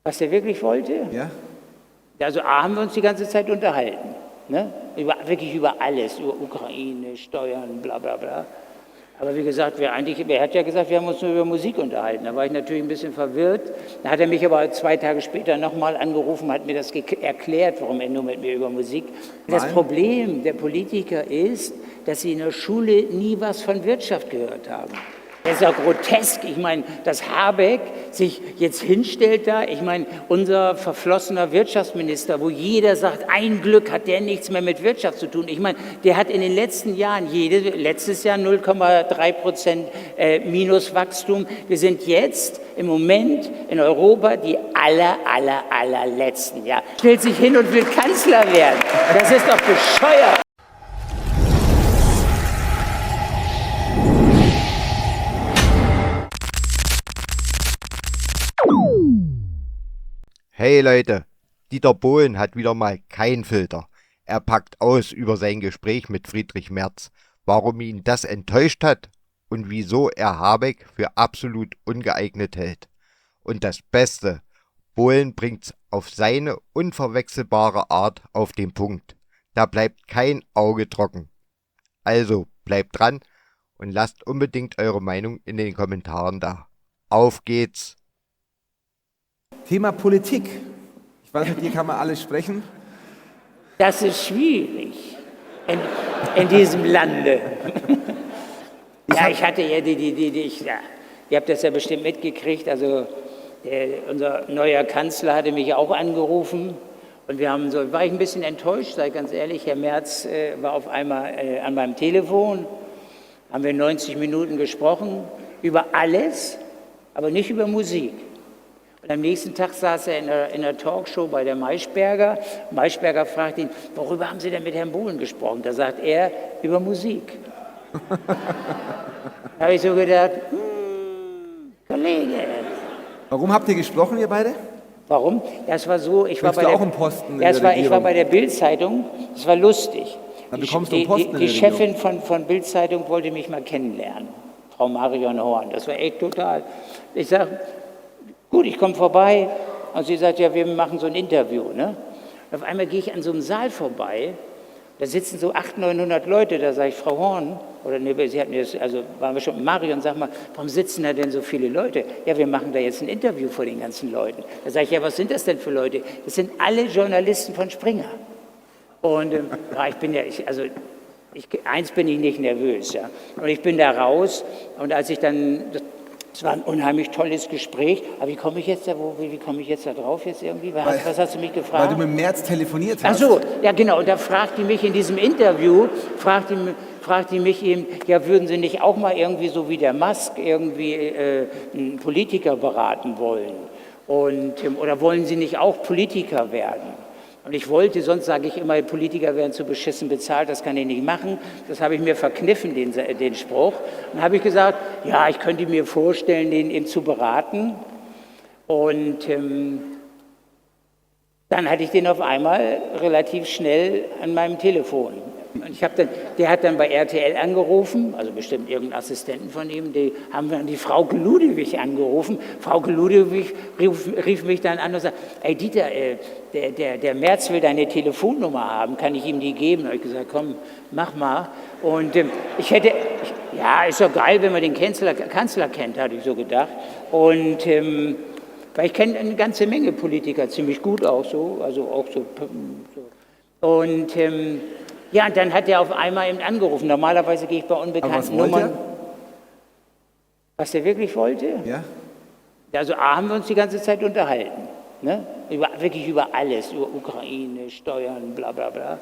Was der wirklich wollte? Ja? Also A, haben wir uns die ganze Zeit unterhalten. Ne? Wirklich über alles, über Ukraine, Steuern, bla bla bla. Aber wie gesagt, er hat ja gesagt, wir haben uns nur über Musik unterhalten. Da war ich natürlich ein bisschen verwirrt. Dann hat er mich aber 2 Tage später nochmal angerufen, hat mir das erklärt, warum er nur mit mir über Musik. Das Problem der Politiker ist, dass sie in der Schule nie was von Wirtschaft gehört haben. Das ist ja grotesk. Ich meine, dass Habeck sich jetzt hinstellt da, ich meine, unser verflossener Wirtschaftsminister, wo jeder sagt, ein Glück hat der nichts mehr mit Wirtschaft zu tun. Ich meine, der hat in den letzten Jahren, letztes Jahr 0,3% Minuswachstum. Wir sind jetzt im Moment in Europa die allerletzten. Ja. Stellt sich hin und will Kanzler werden. Das ist doch bescheuert. Hey Leute, Dieter Bohlen hat wieder mal keinen Filter. Er packt aus über sein Gespräch mit Friedrich Merz, warum ihn das enttäuscht hat und wieso er Habeck für absolut ungeeignet hält. Und das Beste, Bohlen bringt's auf seine unverwechselbare Art auf den Punkt. Da bleibt kein Auge trocken. Also bleibt dran und lasst unbedingt eure Meinung in den Kommentaren da. Auf geht's! Thema Politik. Ich weiß, mit dir kann man alles sprechen. Das ist schwierig in diesem Lande. Ja, ich hatte ja ihr habt das ja bestimmt mitgekriegt, also unser neuer Kanzler hatte mich auch angerufen und war ich ein bisschen enttäuscht, sei ganz ehrlich, Herr Merz war auf einmal an meinem Telefon, haben wir 90 Minuten gesprochen über alles, aber nicht über Musik. Und am nächsten Tag saß er in der Talkshow bei der Maischberger. Maischberger fragt ihn, worüber haben Sie denn mit Herrn Bohlen gesprochen? Da sagt er, über Musik. Da habe ich so gedacht, Kollege. Warum habt ihr gesprochen, ihr beide? Warum? Das war so, ich war auch im Posten ich war bei der Bild-Zeitung, das war lustig. Dann bekommst du einen Posten in Die der Chefin von Bild-Zeitung wollte mich mal kennenlernen, Frau Marion Horn. Das war echt total. Ich sage, gut, ich komme vorbei und sie sagt, ja, wir machen so ein Interview. Ne? Und auf einmal gehe ich an so einem Saal vorbei, da sitzen so 800, 900 Leute, da sage ich, Frau Horn, oder nee, sie hat mir das, also waren wir schon mit Marion, sag mal, warum sitzen da denn so viele Leute? Ja, wir machen da jetzt ein Interview vor den ganzen Leuten. Da sage ich, ja, was sind das denn für Leute? Das sind alle Journalisten von Springer. Und eins bin ich nicht nervös, ja. Und ich bin da raus und als ich dann, es war ein unheimlich tolles Gespräch, aber wie komme ich jetzt da drauf jetzt irgendwie? Was hast du mich gefragt? Weil du mit Merz telefoniert hast. Ach so, ja genau, und da fragt die mich in diesem Interview, fragt die mich eben, ja, würden Sie nicht auch mal irgendwie so wie der Musk irgendwie einen Politiker beraten wollen? Oder wollen Sie nicht auch Politiker werden? Und ich wollte, sonst sage ich immer, Politiker werden zu beschissen bezahlt, das kann ich nicht machen. Das habe ich mir verkniffen, den Spruch. Und habe ich gesagt, ja, ich könnte mir vorstellen, den eben zu beraten. Und dann hatte ich den auf einmal relativ schnell an meinem Telefon. Und der hat dann bei RTL angerufen, also bestimmt irgendeinen Assistenten von ihm, die haben dann die Frau Ludewig angerufen. Frau Ludewig rief mich dann an und sagte, ey Dieter, der Merz will deine Telefonnummer haben, kann ich ihm die geben? Da habe ich gesagt, komm, mach mal. Und ja, ist doch geil, wenn man den Kanzler kennt, hatte ich so gedacht. Und weil ich kenne eine ganze Menge Politiker, ziemlich gut auch so, also auch so. Und ja, und dann hat er auf einmal eben angerufen. Normalerweise gehe ich bei unbekannten Nummern. Was der wirklich wollte? Ja. Also A, haben wir uns die ganze Zeit unterhalten. Ne? Wirklich über alles, über Ukraine, Steuern, bla bla bla.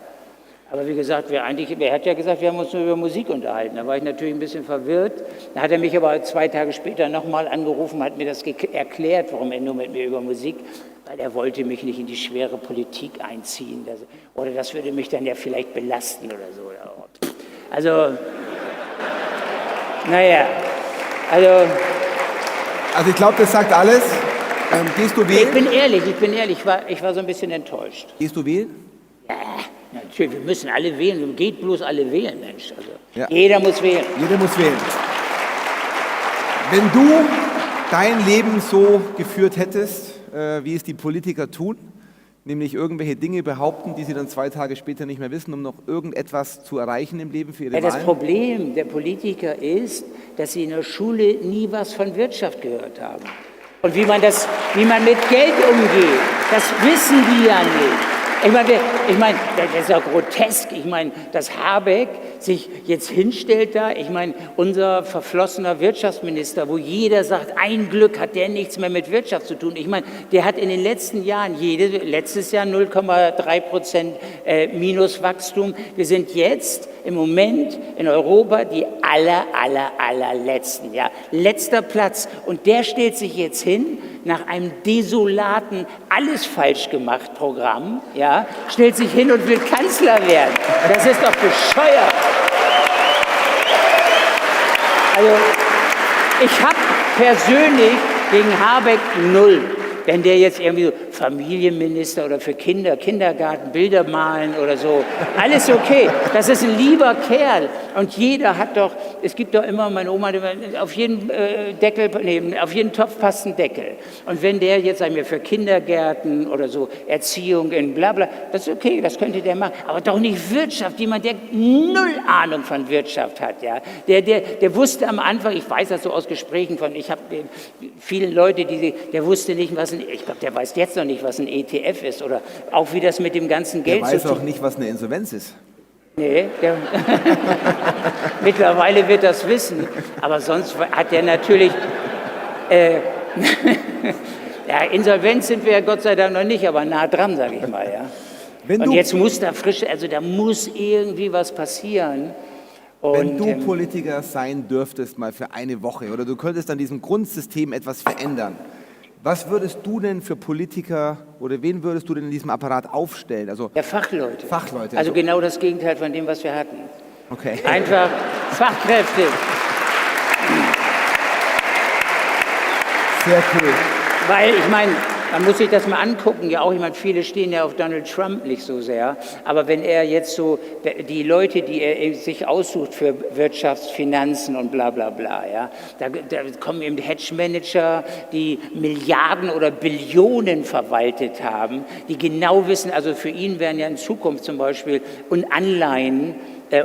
Aber wie gesagt, er hat ja gesagt, wir haben uns nur über Musik unterhalten. Da war ich natürlich ein bisschen verwirrt. Dann hat er mich aber 2 Tage später nochmal angerufen, hat mir das erklärt, warum er nur mit mir über Musik, weil er wollte mich nicht in die schwere Politik einziehen. Oder das würde mich dann ja vielleicht belasten oder so. Also, naja, Also ich glaube, das sagt alles. Gehst du wählen? Ich bin ehrlich, ich war so ein bisschen enttäuscht. Gehst du wählen? Ja, natürlich, wir müssen alle wählen. Geht bloß alle wählen, Mensch. Also, ja. Jeder muss wählen. Jeder muss wählen. Wenn du dein Leben so geführt hättest, wie es die Politiker tun, nämlich irgendwelche Dinge behaupten, die sie dann 2 Tage später nicht mehr wissen, um noch irgendetwas zu erreichen im Leben für ihre Ja, das Wahlen? Problem der Politiker ist, dass sie in der Schule nie was von Wirtschaft gehört haben. Und wie man mit Geld umgeht, das wissen die ja nicht. Ich meine, das ist ja grotesk. Ich meine, dass Habeck sich jetzt hinstellt da, ich meine, unser verflossener Wirtschaftsminister, wo jeder sagt, ein Glück hat der nichts mehr mit Wirtschaft zu tun. Ich meine, der hat in den letzten Jahren, letztes Jahr 0,3% Minuswachstum. Wir sind jetzt im Moment in Europa die allerletzten, ja, letzter Platz. Und der stellt sich jetzt hin, nach einem desolaten, alles falsch gemacht Programm, ja, stellt sich hin und will Kanzler werden. Das ist doch bescheuert. Also, ich habe persönlich gegen Habeck null. Wenn der jetzt irgendwie so Familienminister oder für Kinder, Kindergarten, Bilder malen oder so, alles okay. Das ist ein lieber Kerl. Und jeder hat doch, es gibt doch immer, meine Oma, auf jeden auf jeden Topf passt ein Deckel. Und wenn der jetzt, sagen wir, für Kindergärten oder so Erziehung in Blabla, das ist okay, das könnte der machen. Aber doch nicht Wirtschaft, jemand, der null Ahnung von Wirtschaft hat. Ja? Der wusste am Anfang, ich weiß das so aus Gesprächen von, ich habe viele Leute, der wusste nicht, ich glaube, der weiß jetzt noch nicht, was ein ETF ist oder auch wie das mit dem ganzen Geld Der weiß auch nicht, was eine Insolvenz ist. Nee, mittlerweile wird das wissen, aber sonst hat der natürlich, ja, Insolvenz sind wir ja Gott sei Dank noch nicht, aber nah dran, sage ich mal. Ja. Und jetzt muss da da muss irgendwie was passieren. Wenn du Politiker sein dürftest, mal für eine Woche, oder du könntest an diesem Grundsystem etwas verändern, was würdest du denn für Politiker oder wen würdest du denn in diesem Apparat aufstellen? Also ja, Fachleute. Fachleute. Also genau das Gegenteil von dem, was wir hatten. Okay. Einfach Fachkräfte. Sehr cool. Weil, ich meine, man muss sich das mal angucken, ja auch, ich meine, viele stehen ja auf Donald Trump nicht so sehr, aber wenn er jetzt so, die Leute, die er sich aussucht für Wirtschaftsfinanzen und bla bla bla, ja, da kommen eben Hedge-Manager, die Milliarden oder Billionen verwaltet haben, die genau wissen, also für ihn werden ja in Zukunft zum Beispiel und Anleihen,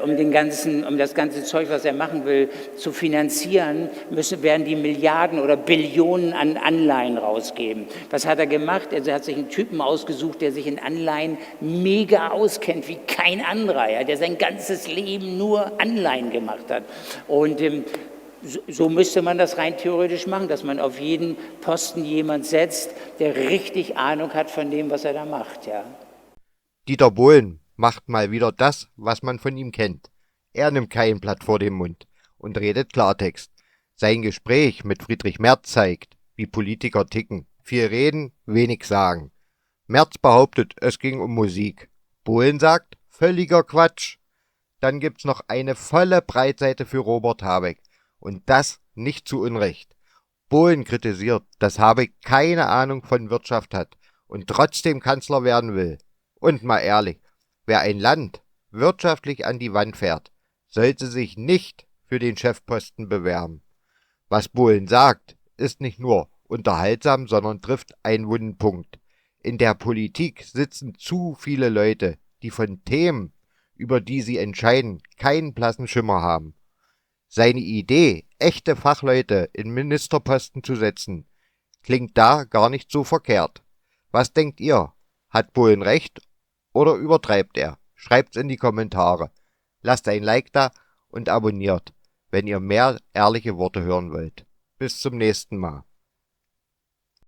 um das ganze Zeug, was er machen will, zu finanzieren, werden die Milliarden oder Billionen an Anleihen rausgeben. Was hat er gemacht? Also er hat sich einen Typen ausgesucht, der sich in Anleihen mega auskennt, wie kein anderer, ja, der sein ganzes Leben nur Anleihen gemacht hat. Und so müsste man das rein theoretisch machen, dass man auf jeden Posten jemand setzt, der richtig Ahnung hat von dem, was er da macht, ja. Dieter Bohlen macht mal wieder das, was man von ihm kennt. Er nimmt kein Blatt vor den Mund und redet Klartext. Sein Gespräch mit Friedrich Merz zeigt, wie Politiker ticken. Viel reden, wenig sagen. Merz behauptet, es ging um Musik. Bohlen sagt, völliger Quatsch. Dann gibt's noch eine volle Breitseite für Robert Habeck. Und das nicht zu Unrecht. Bohlen kritisiert, dass Habeck keine Ahnung von Wirtschaft hat und trotzdem Kanzler werden will. Und mal ehrlich, wer ein Land wirtschaftlich an die Wand fährt, sollte sich nicht für den Chefposten bewerben. Was Bohlen sagt, ist nicht nur unterhaltsam, sondern trifft einen wunden Punkt. In der Politik sitzen zu viele Leute, die von Themen, über die sie entscheiden, keinen blassen Schimmer haben. Seine Idee, echte Fachleute in Ministerposten zu setzen, klingt da gar nicht so verkehrt. Was denkt ihr? Hat Bohlen recht oder übertreibt er? Schreibt's in die Kommentare. Lasst ein Like da und abonniert, wenn ihr mehr ehrliche Worte hören wollt. Bis zum nächsten Mal.